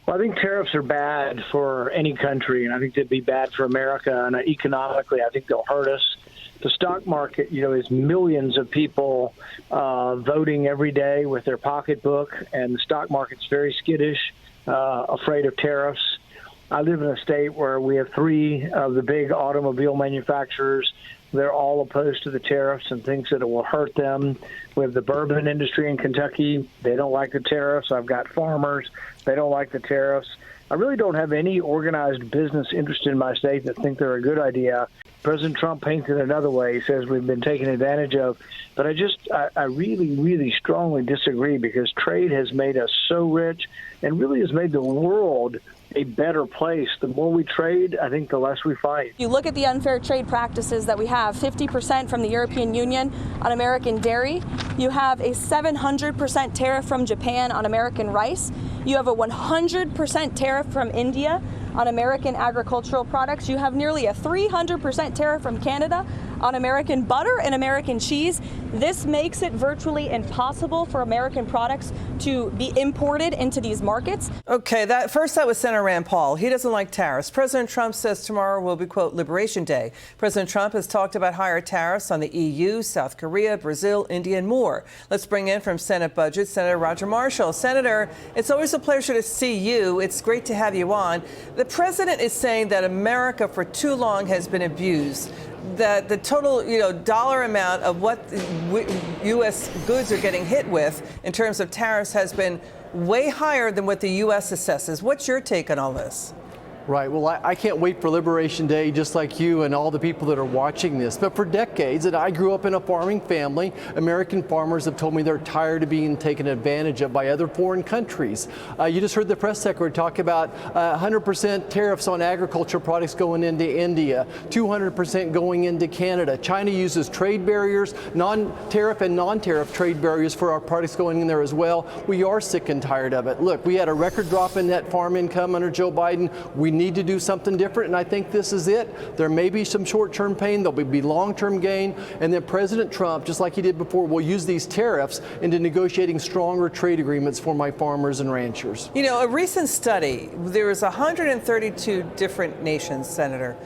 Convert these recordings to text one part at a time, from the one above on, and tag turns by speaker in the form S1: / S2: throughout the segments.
S1: Well, I think tariffs are bad for any country, and I think they'd be bad for America. And economically, I think they'll hurt us. The stock market, is millions of people voting every day with their pocketbook, and the stock market's very skittish, afraid of tariffs. I live in a state where we have three of the big automobile manufacturers. They're all opposed to the tariffs and thinks that it will hurt them. We have the bourbon industry in Kentucky. They don't like the tariffs. I've got farmers. They don't like the tariffs. I really don't have any organized business interested in my state that think they're a good idea. President Trump paints it another way. He says we've been taken advantage of. But I really, really strongly disagree, because trade has made us so rich and really has made the world a better place. The more we trade, I think the less we fight.
S2: You look at the unfair trade practices that we have, 50% from the European Union on American dairy. You have a 700% tariff from Japan on American rice. You have a 100% tariff from India on American agricultural products. You have nearly a 300% tariff from Canada on American butter and American cheese. This makes it virtually impossible for American products to be imported into these markets.
S3: Okay, that was Senator Rand Paul. He doesn't like tariffs. President Trump says tomorrow will be, quote, Liberation Day. President Trump has talked about higher tariffs on the EU, South Korea, Brazil, India, and more. Let's bring in from Senate Budget, Senator Roger Marshall. Senator, it's always a pleasure to see you. It's great to have you on. The president is saying that America for too long has been abused, that the total, dollar amount of what U.S. goods are getting hit with in terms of tariffs has been way higher than what the U.S. assesses. What's your take on all this?
S4: Right. Well, I can't wait for Liberation Day, just like you and all the people that are watching this. But for decades, and I grew up in a farming family, American farmers have told me they're tired of being taken advantage of by other foreign countries. You just heard the press secretary talk about 100% tariffs on agriculture products going into India, 200% going into Canada. China uses trade barriers, non-tariff and non-tariff trade barriers for our products going in there as well. We are sick and tired of it. Look, we had a record drop in net farm income under Joe Biden. We need to do something different, and I think this is it. There may be some short-term pain, there'll be long-term gain, and then President Trump, just like he did before, will use these tariffs into negotiating stronger trade agreements for my farmers and ranchers.
S3: A recent study, there was 132 different nations, Senator,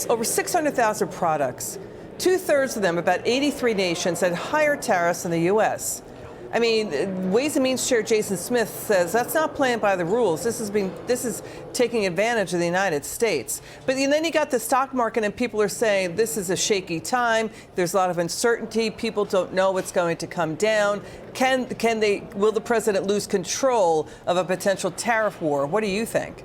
S3: over 600,000 products. Two-thirds of them, about 83 nations, had higher tariffs than the U.S. I mean, Ways and Means Chair Jason Smith says that's not playing by the rules. This is taking advantage of the United States. But then you got the stock market, and people are saying this is a shaky time. There's a lot of uncertainty. People don't know what's going to come down. Will the president lose control of a potential tariff war? What do you think?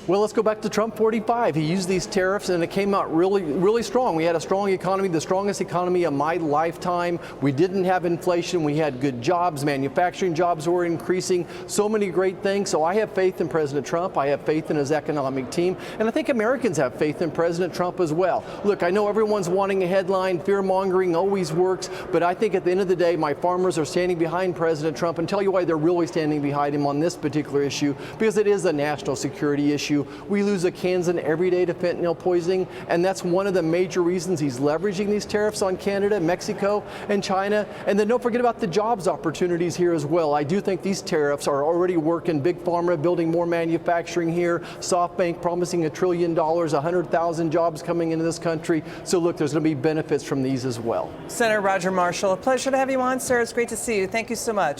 S4: Well, let's go back to Trump 45. He used these tariffs and it came out really, really strong. We had a strong economy, the strongest economy of my lifetime. We didn't have inflation. We had good jobs. Manufacturing jobs were increasing. So many great things. So I have faith in President Trump. I have faith in his economic team. And I think Americans have faith in President Trump as well. Look, I know everyone's wanting a headline. Fear mongering always works. But I think at the end of the day, my farmers are standing behind President Trump, and tell you why they're really standing behind him on this particular issue, because it is a national security issue. We lose a Kansan every day to fentanyl poisoning, and that's one of the major reasons he's leveraging these tariffs on Canada, Mexico, and China. And then don't forget about the jobs opportunities here as well. I do think these tariffs are already working. Big Pharma building more manufacturing here. SoftBank promising $1 trillion, 100,000 jobs coming into this country. So look, there's going to be benefits from these as well.
S3: Senator Roger Marshall, a pleasure to have you on, sir. It's great to see you. Thank you so much.